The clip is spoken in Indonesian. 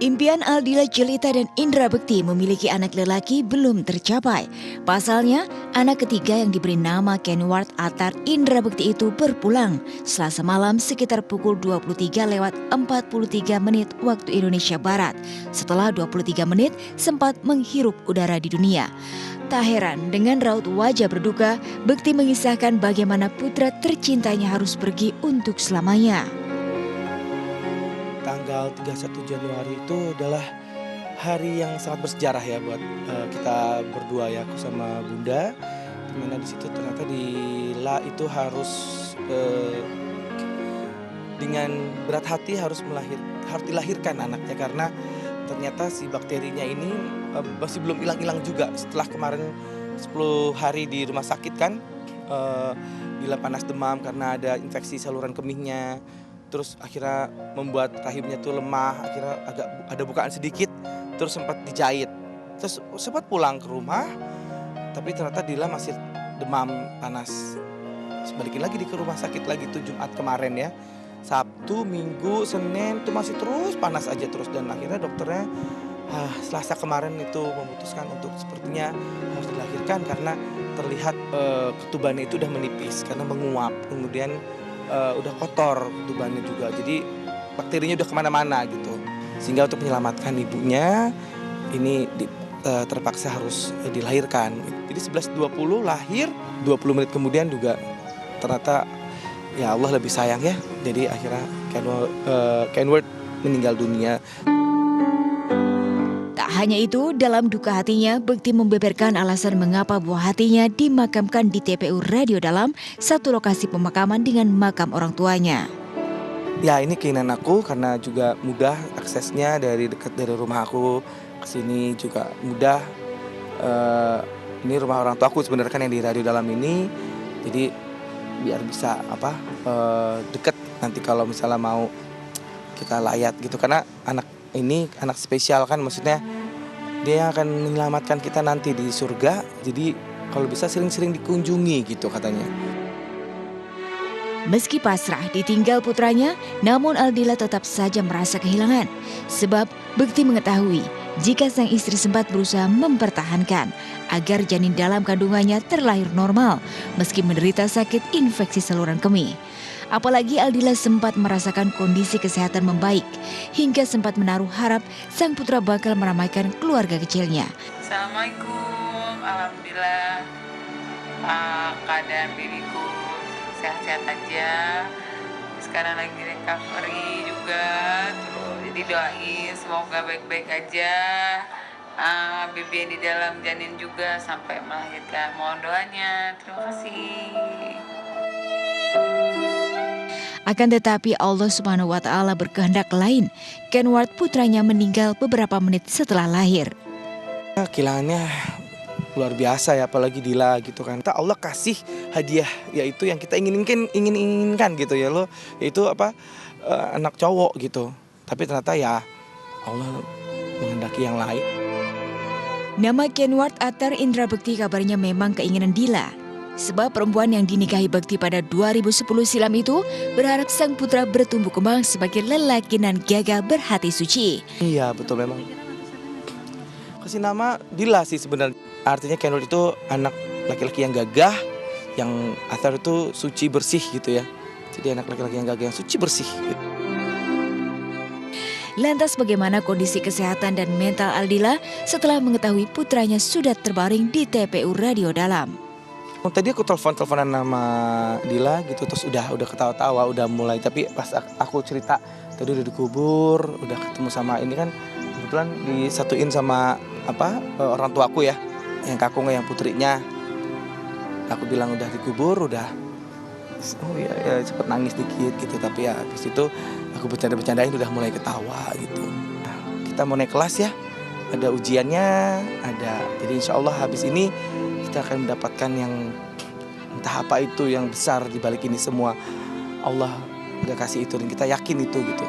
Impian Aldila Jelita dan Indra Bekti memiliki anak lelaki belum tercapai. Pasalnya, anak ketiga yang diberi nama Kenward Attar Indra Bekti itu berpulang Selasa malam sekitar pukul 23:43 waktu Indonesia Barat. Setelah 23 menit sempat menghirup udara di dunia. Tak heran dengan raut wajah berduka, Bekti mengisahkan bagaimana putra tercintanya harus pergi untuk selamanya. Tanggal 31 Januari itu adalah hari yang sangat bersejarah ya buat kita berdua ya, aku sama Bunda. Dimana di situ ternyata Dila itu harus dengan berat hati harus dilahirkan anaknya, karena ternyata si bakterinya ini masih belum hilang-hilang juga. Setelah kemarin 10 hari di rumah sakit kan, Dila panas demam karena ada infeksi saluran kemihnya. Terus akhirnya membuat rahimnya tuh lemah, akhirnya agak ada bukaan sedikit, terus sempat dijahit. Terus sempat pulang ke rumah, tapi ternyata Dila masih demam panas. Terus balikin lagi ke rumah sakit lagi tuh Jumat kemarin ya. Sabtu, Minggu, Senin tuh masih terus panas aja terus, dan akhirnya dokternya Selasa kemarin itu memutuskan untuk sepertinya harus dilahirkan karena terlihat ketubannya itu udah menipis karena menguap, kemudian udah kotor tubannya juga, jadi bakterinya udah kemana-mana gitu, sehingga untuk menyelamatkan ibunya ini terpaksa harus dilahirkan. Jadi 11.20 lahir, 20 menit kemudian juga ternyata ya Allah lebih sayang ya, jadi akhirnya Kenward meninggal dunia. Hanya itu, dalam duka hatinya, Bekti membeberkan alasan mengapa buah hatinya dimakamkan di TPU Radio Dalam, satu lokasi pemakaman dengan makam orang tuanya. Ya, ini keinginan aku karena juga mudah aksesnya, dari dekat dari rumah aku ke sini juga mudah. Ini rumah orang tua aku sebenarnya kan yang di Radio Dalam ini, jadi biar bisa deket nanti kalau misalnya mau kita layat gitu, karena anak ini anak spesial kan, maksudnya dia akan menyelamatkan kita nanti di surga, jadi kalau bisa sering-sering dikunjungi gitu katanya. Meski pasrah ditinggal putranya, namun Aldila tetap saja merasa kehilangan. Sebab Bekti mengetahui jika sang istri sempat berusaha mempertahankan agar janin dalam kandungannya terlahir normal meski menderita sakit infeksi saluran kemih. Apalagi Aldila sempat merasakan kondisi kesehatan membaik, hingga sempat menaruh harap sang putra bakal meramaikan keluarga kecilnya. Assalamualaikum, alhamdulillah keadaan babyku sehat-sehat aja. Sekarang lagi recovery juga, jadi doain semoga baik-baik aja. Baby yang di dalam janin juga sampai melahirkan, mohon doanya. Terima kasih. Akan tetapi Allah Subhanahu wa Ta'ala berkehendak lain. Kenward putranya meninggal beberapa menit setelah lahir. Kehilangannya luar biasa ya, apalagi Dila gitu kan. Allah kasih hadiah yaitu yang kita inginkan gitu ya, yaitu anak cowok gitu. Tapi ternyata ya Allah menghendaki yang lain. Nama Kenward Attar Indra Bekti kabarnya memang keinginan Dila. Sebab perempuan yang dinikahi Bekti pada 2010 silam itu berharap sang putra bertumbuh kembang sebagai lelaki nan gagah berhati suci. Iya betul, memang kasih nama Dila sih sebenarnya. Artinya Kenward itu anak laki-laki yang gagah, yang Attar itu suci bersih gitu ya. Jadi anak laki-laki yang gagah yang suci bersih gitu. Lantas bagaimana kondisi kesehatan dan mental Aldila setelah mengetahui putranya sudah terbaring di TPU Radio Dalam? Tadi aku teleponan sama Dila gitu, terus udah ketawa-tawa, udah mulai. Tapi pas aku cerita tadi udah dikubur, udah ketemu sama ini kan, kebetulan disatuin sama orang tuaku ya, yang kakung yang putrinya. Aku bilang udah dikubur, udah cepet nangis dikit gitu. Tapi ya habis itu aku bercanda-bercandain, udah mulai ketawa gitu. Nah, kita mau naik kelas ya, ada ujiannya, ada. Jadi insya Allah habis ini kita akan mendapatkan yang entah apa itu yang besar di balik ini semua. Allah udah kasih itu dan kita yakin itu gitu.